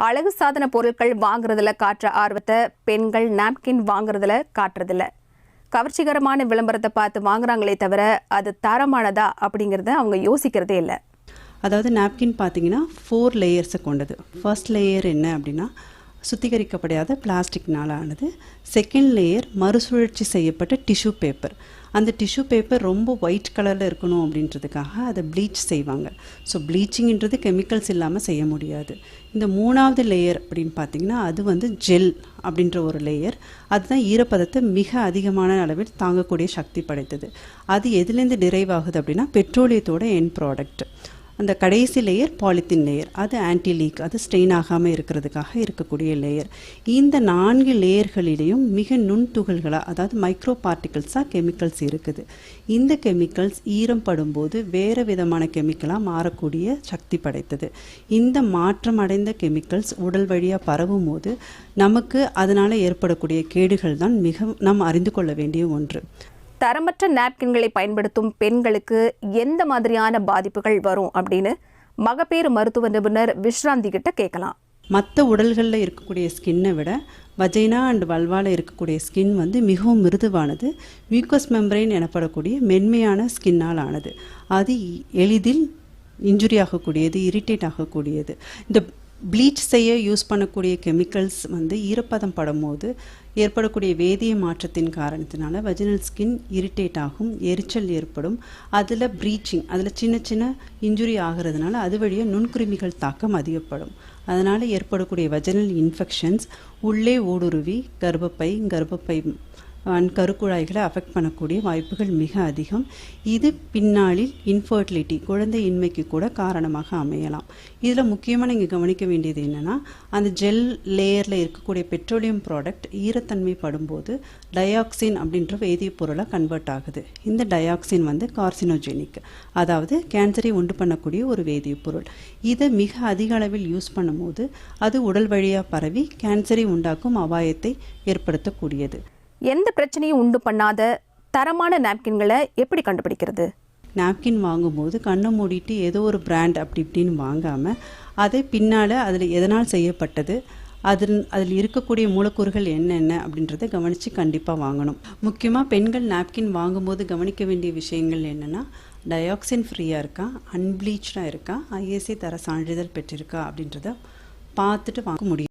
அழகு சாதன பொருட்கள் வாங்குறதுல காட்டுற ஆர்வத்தை பெண்கள் நாப்கின் வாங்குறதுல காட்டுறதில்ல. கவர்ச்சிகரமான விளம்பரத்தை பார்த்து வாங்குறாங்களே தவிர அது தரமானதா அப்படிங்கிறத அவங்க யோசிக்கிறதே இல்லை. அதாவது நாப்கின் பார்த்தீங்கன்னா 4 லேயர்ஸை கொண்டது. ஃபர்ஸ்ட் லேயர் என்ன அப்படின்னா சுத்திகரிக்கப்படாத பிளாஸ்டிக்னால் ஆனது. செகண்ட் லேயர் மறுசுழற்சி செய்யப்பட்ட டிஷ்யூ பேப்பர். அந்த டிஷ்யூ பேப்பர் ரொம்ப ஒயிட் கலரில் இருக்கணும் அப்படின்றதுக்காக அதை ப்ளீச் செய்வாங்க. ஸோ ப்ளீச்சிங்கிறது கெமிக்கல்ஸ் இல்லாமல் செய்ய முடியாது. இந்த 3வது லேயர் அப்படின்னு பார்த்தீங்கன்னா அது ஜெல் அப்படின்ற ஒரு லேயர். அதுதான் ஈரப்பதத்தை மிக அதிகமான அளவில் தாங்கக்கூடிய சக்தி படைத்தது. அது எதுலேருந்து டிரைவ் ஆகுது அப்படின்னா பெட்ரோலியத்தோட எண்ட் ப்ராடக்ட். அந்த கடைசி லேயர் பாலித்தீன் லேயர். அது ஆன்டி லீக், அது ஸ்டெயின் ஆகாமல் இருக்கிறதுக்காக இருக்கக்கூடிய லேயர். இந்த 4 லேயர்களிலேயும் மிக நுண்துகள்களாக, அதாவது மைக்ரோ பார்ட்டிகல்ஸாக கெமிக்கல்ஸ் இருக்குது. இந்த கெமிக்கல்ஸ் ஈரம் படும்போது வேறு விதமான கெமிக்கலாக மாறக்கூடிய சக்தி படைத்தது. இந்த மாற்றம் அடைந்த கெமிக்கல்ஸ் உடல் வழியாக பரவும் போது நமக்கு அதனால் ஏற்படக்கூடிய கேடுகள் தான் நாம் அறிந்து கொள்ள வேண்டிய ஒன்று. தரமற்ற நாப்கின்களை பயன்படுத்தும் பெண்களுக்கு எந்த மாதிரியான பாதிப்புகள் வரும் அப்படின்னு மகப்பேறு மருத்துவ நிபுணர் விஸ்ராந்தி கிட்ட கேட்கலாம். மற்ற உடல்களில் இருக்கக்கூடிய ஸ்கின்னை விட வஜைனா அண்ட் வல்வால இருக்கக்கூடிய ஸ்கின் மிகவும் மிருதுவானது. மியூக்கஸ் மெம்பரைன் எனப்படக்கூடிய மென்மையான ஸ்கின்னால் ஆனது. அது எளிதில் இன்ஜுரி ஆகக்கூடியது, இரிட்டேட் ஆகக்கூடியது. இந்த ப்ளீச் செய்ய யூஸ் பண்ணக்கூடிய கெமிக்கல்ஸ் ஈரப்பதம் படும்போது ஏற்படக்கூடிய வேதிய மாற்றத்தின் காரணத்தினால வஜினல் ஸ்கின் இரிட்டேட் ஆகும், எரிச்சல் ஏற்படும். அதில் ப்ரீச்சிங், அதில் சின்ன சின்ன இன்ஜுரி ஆகிறதுனால அது வழியாக நுண்கிருமிகள் தாக்கம் அதிகப்படும். அதனால் ஏற்படக்கூடிய வஜினல் இன்ஃபெக்ஷன்ஸ் உள்ளே ஊடுருவி கர்ப்பப்பை கருக்குழாய்களை அஃபெக்ட் பண்ணக்கூடிய வாய்ப்புகள் மிக அதிகம். இது பின்னாளில் இன்ஃபர்டிலிட்டி, குழந்தையின்மைக்கு கூட காரணமாக அமையலாம். இதில் முக்கியமாக நீங்கள் கவனிக்க வேண்டியது என்னென்னா, அந்த ஜெல் லேயரில் இருக்கக்கூடிய பெட்ரோலியம் ப்ராடக்ட் ஈரத்தன்மை படும்போது டயாக்சின் அப்படின்ற வேதிப்பொருளாக கன்வெர்ட் ஆகுது. இந்த டயாக்சின் கார்சினோஜெனிக், அதாவது கேன்சரை உண்டு பண்ணக்கூடிய ஒரு வேதிப்பொருள். இதை மிக அதிக அளவில் யூஸ் பண்ணும்போது அது உடல் வழியாக பரவி கேன்சரை உண்டாக்கும் அபாயத்தை ஏற்படுத்தக்கூடியது. எந்த பிரச்சனையும் உண்டு பண்ணாத தரமான நாப்கின்களை எப்படி கண்டுபிடிக்கிறது? நாப்கின் வாங்கும்போது கண்ணை மூடிட்டு ஏதோ ஒரு பிராண்ட் அப்படி இப்படின்னு வாங்காமல் அதை பின்னால் அதில் எதனால் செய்யப்பட்டது, அதில் இருக்கக்கூடிய மூலக்கூறுகள் என்னென்ன அப்படின்றத கவனித்து கண்டிப்பாக வாங்கணும். முக்கியமாக பெண்கள் நாப்கின் வாங்கும்போது கவனிக்க வேண்டிய விஷயங்கள் என்னென்னா, டயாக்சின் ஃப்ரீயாக இருக்கா, அன்ப்ளீச்சாக இருக்கா, ஐஎஸ்ஐ தர சான்றிதழ் பெற்றிருக்கா அப்படின்றத பார்த்துட்டு வாங்க முடியும்.